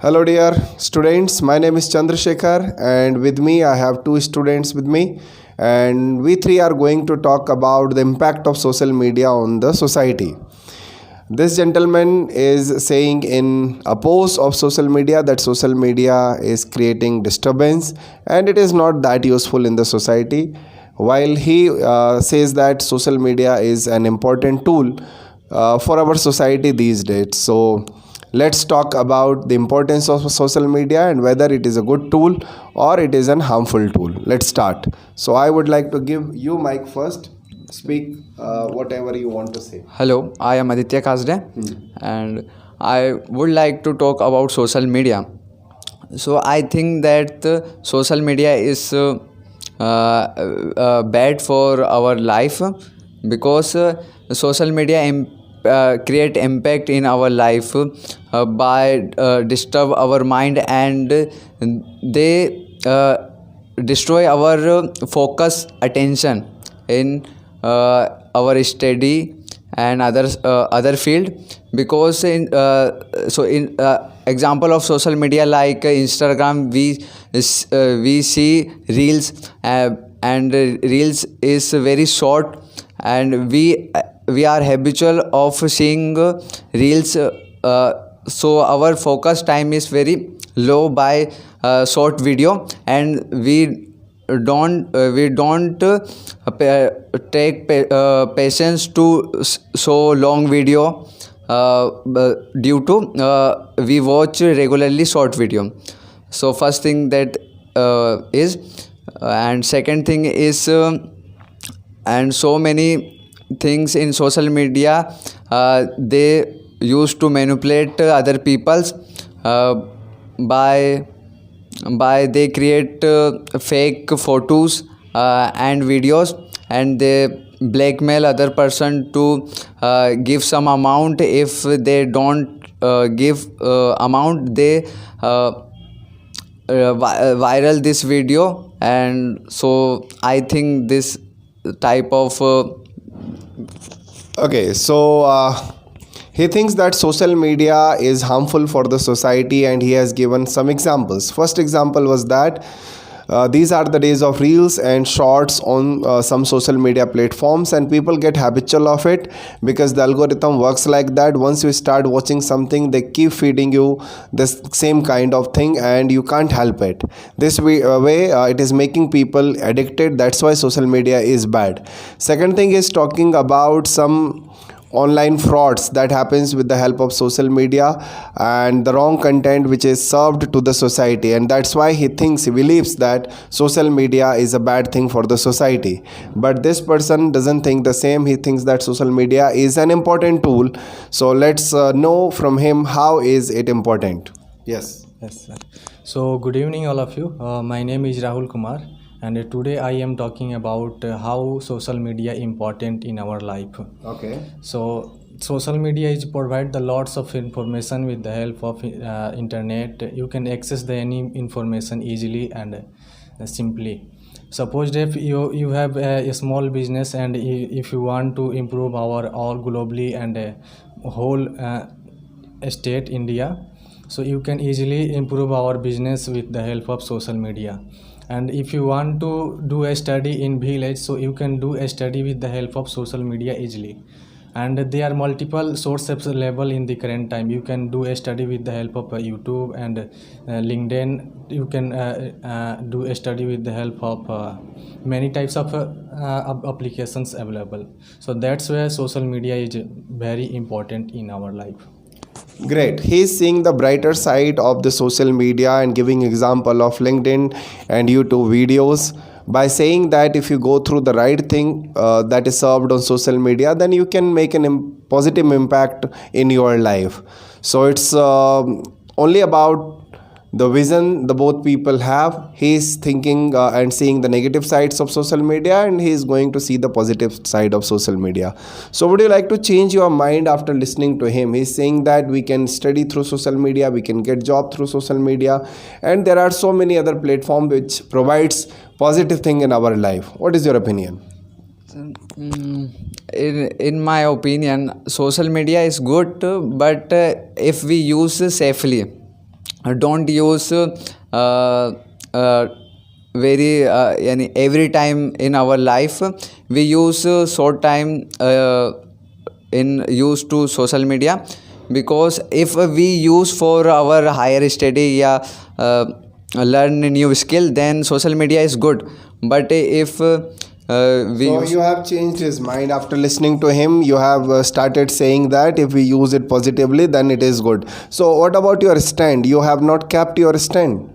Hello, dear students. My name is Chandrasekhar, and with me, I have two students with me. And we three are going to talk about the impact of social media on the society. This gentleman is saying in a post of social media that social media is creating disturbance and it is not that useful in the society. While he says that social media is an important tool for our society these days. So, let's talk about the importance of social media and whether it is a good tool or it is an harmful tool. Let's start. So I would like to give you mic first. Speak whatever you want to say. Hello, I am Aditya Kasde and I would like to talk about social media. So I think that social media is bad for our life because social media create impact in our life by disturb our mind and they destroy our focus attention in our study and other field because in example of social media like Instagram we see reels and reels is very short and we are habitual of seeing reels so our focus time is very low by short video and we don't take patience to show long video due to we watch regularly short video. So first thing that is and second thing is and so many things in social media they used to manipulate other people's by they create fake photos and videos and they blackmail other person to give some amount. If they don't give amount they viral this video, and so I think this type of Okay, so he thinks that social media is harmful for the society and he has given some examples. First example was that these are the days of reels and shorts on some social media platforms and people get habitual of it because the algorithm works like that. Once you start watching something they keep feeding you the same kind of thing and you can't help it. This way it is making people addicted. That's why social media is bad. Second thing is talking about some online frauds that happens with the help of social media and the wrong content which is served to the society, and that's why he believes that social media is a bad thing for the society. But this person doesn't think the same. He thinks that social media is an important tool. So let's know from him how is it important. Yes. Yes, sir. So, good evening, all of you. My name is Rahul Kumar, and today I am talking about how social media important in our life. Okay. So, social media is provide the lots of information with the help of internet. You can access the any information easily and simply. Suppose if you have a small business and if you want to improve our all globally and whole state India, so you can easily improve our business with the help of social media. And if you want to do a study in village, so you can do a study with the help of social media easily. And there are multiple sources available in the current time. You can do a study with the help of YouTube and LinkedIn. You can do a study with the help of many types of applications available. So that's where social media is very important in our life. Great. He's seeing the brighter side of the social media and giving example of LinkedIn and YouTube videos by saying that if you go through the right thing that is served on social media, then you can make an positive impact in your life. So it's only about the vision the both people have. He's thinking and seeing the negative sides of social media and he's going to see the positive side of social media. So would you like to change your mind after listening to him? He's saying that we can study through social media, we can get job through social media, and there are so many other platforms which provides positive thing in our life. What is your opinion? in my opinion social media is good, but if we use safely. don't use very every time in our life. We use short time in use to social media, because if we use for our higher study, yeah, learn a new skill, then social media is good. But if we So use, you have changed his mind after listening to him. You have started saying that if we use it positively, then it is good. So what about your stand? You have not kept your stand.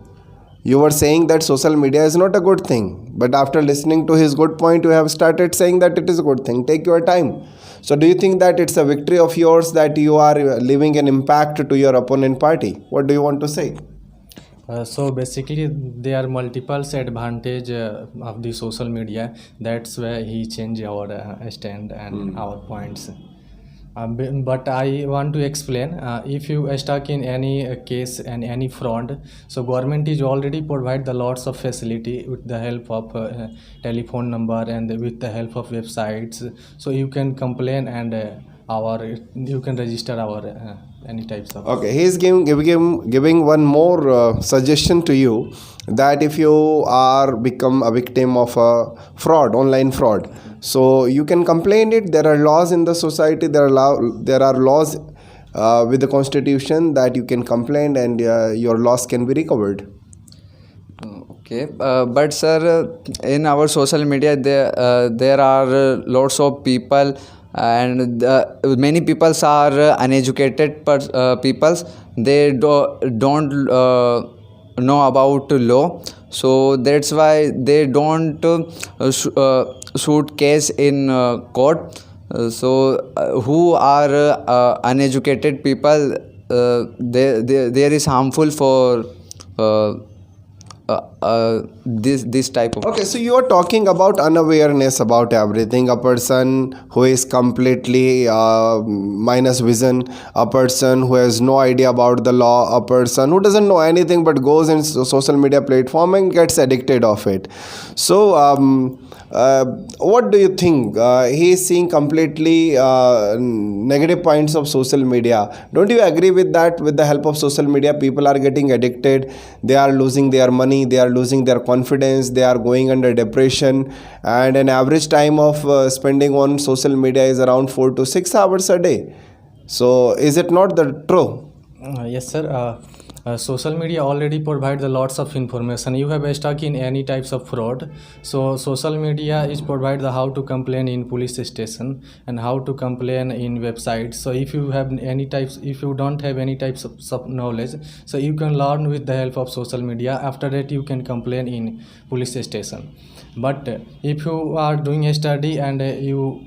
You were saying that social media is not a good thing, but after listening to his good point, you have started saying that it is a good thing. Take your time. So do you think that it's a victory of yours that you are leaving an impact to your opponent party? What do you want to say? So basically, there are multiple advantage of the social media. That's why he changed our stand and our points. But I want to explain. If you are stuck in any case and any fraud, so government is already provide the lots of facility with the help of telephone number and with the help of websites. So you can complain and you can register our any types of. Okay, he is giving one more suggestion to you, that if you are become a victim of a fraud, online fraud, so you can complain it. There are laws in the society. There are laws with the constitution that you can complain, and your loss can be recovered. okay, but sir, in our social media there are lots of people, and many peoples are uneducated peoples. They don't know about law, so that's why they don't shoot case in court. Who are uneducated people, there is harmful for this type of. Okay, so you are talking about unawareness about everything. A person who is completely minus vision, a person who has no idea about the law, a person who doesn't know anything but goes in social media platform and gets addicted of it. So what do you think? He is seeing completely negative points of social media. Don't you agree with that? With the help of social media, people are getting addicted. They are losing their money. They are losing their confidence. They are going under depression. And an average time of spending on social media is around 4 to 6 hours a day. So is it not the true? Yes, sir. Social media already provides a lots of information. You have stuck in any types of fraud, so social media is provide the how to complain in police station and how to complain in websites. So if you have any types, if you don't have any types of knowledge, so you can learn with the help of social media. After that, you can complain in police station. But if you are doing a study and you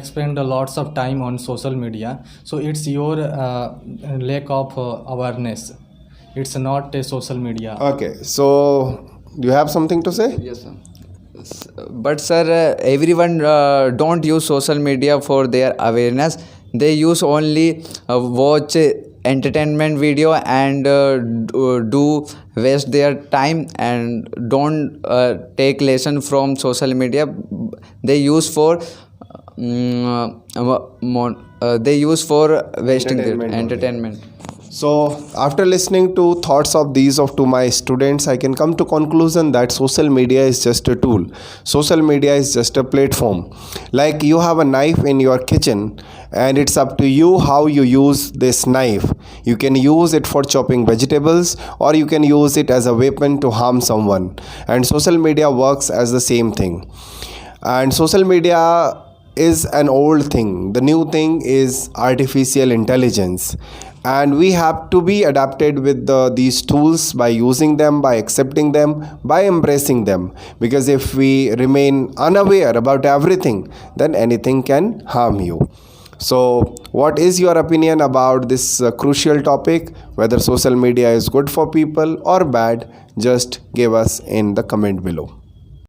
spend a lots of time on social media, so it's your lack of awareness. It's not a social media. Okay, so do you have something to say? Yes, sir. But sir, everyone don't use social media for their awareness. They use only watch entertainment video and do waste their time and don't take lesson from social media. They use for they use for wasting their Entertainment only. entertainment. So after listening to thoughts of these of to my students, I can come to conclusion that social media is just a tool. Social media is just a platform. Like you have a knife in your kitchen and it's up to you how you use this knife. You can use it for chopping vegetables or you can use it as a weapon to harm someone. And social media works as the same thing. And social media is an old thing. The new thing is artificial intelligence, and we have to be adapted with these tools by using them, by accepting them, by embracing them, because if we remain unaware about everything, then anything can harm you. So what is your opinion about this crucial topic, whether social media is good for people or bad? Just give us in the comment below.